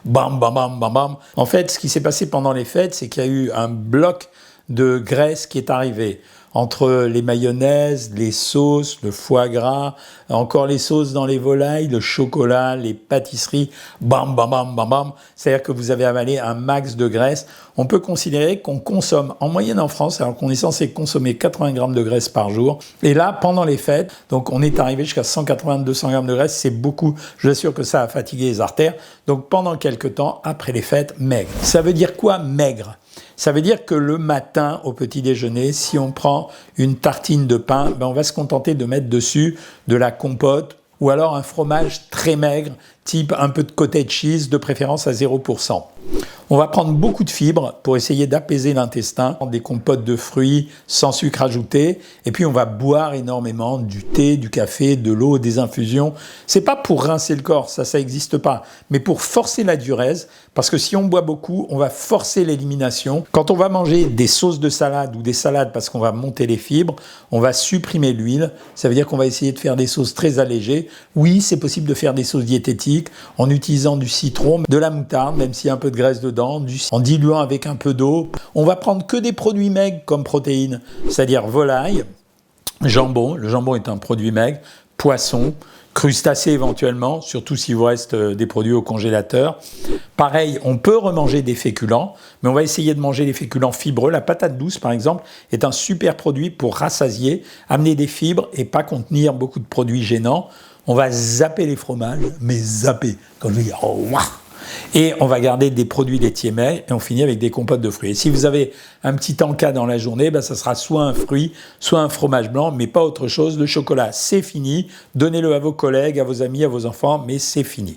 bam, bam, bam, bam, bam. En fait, ce qui s'est passé pendant les fêtes, c'est qu'il y a eu un bloc de graisse qui est arrivé. Entre les mayonnaises, les sauces, le foie gras, encore les sauces dans les volailles, le chocolat, les pâtisseries, bam, bam, bam, bam, bam. C'est-à-dire que vous avez avalé un max de graisse. On peut considérer qu'on consomme en moyenne en France, alors qu'on est censé consommer 80 grammes de graisse par jour. Et là, pendant les fêtes, donc on est arrivé jusqu'à 180-200 grammes de graisse, c'est beaucoup. Je vous assure que ça a fatigué les artères. Donc pendant quelques temps, après les fêtes, maigre. Ça veut dire quoi, maigre ? Ça veut dire que le matin, au petit déjeuner, si on prend une tartine de pain, on va se contenter de mettre dessus de la compote ou alors un fromage très maigre, type un peu de cottage cheese, de préférence à 0%. On va prendre beaucoup de fibres pour essayer d'apaiser l'intestin, des compotes de fruits sans sucre ajouté, et puis on va boire énormément du thé, du café, de l'eau, des infusions. C'est pas pour rincer le corps, ça n'existe pas, mais pour forcer la diurèse, parce que si on boit beaucoup, on va forcer l'élimination. Quand on va manger des sauces de salade ou des salades parce qu'on va monter les fibres, on va supprimer l'huile, ça veut dire qu'on va essayer de faire des sauces très allégées. Oui, c'est possible de faire des sauces diététiques en utilisant du citron, de la moutarde, même s'il y a un peu de graisse dedans, en diluant avec un peu d'eau. On va prendre que des produits maigres comme protéines, c'est-à-dire volaille, jambon, le jambon est un produit maigre, poisson, crustacés éventuellement, surtout s'il vous reste des produits au congélateur. Pareil, on peut remanger des féculents, mais on va essayer de manger des féculents fibreux. La patate douce, par exemple, est un super produit pour rassasier, amener des fibres et pas contenir beaucoup de produits gênants. On va zapper les fromages, mais zapper, quand je dis « oh, ouah !» Et on va garder des produits laitiers maigres et on finit avec des compotes de fruits. Et si vous avez un petit encas dans la journée, ça sera soit un fruit, soit un fromage blanc, mais pas autre chose. Le chocolat, c'est fini. Donnez-le à vos collègues, à vos amis, à vos enfants, mais c'est fini.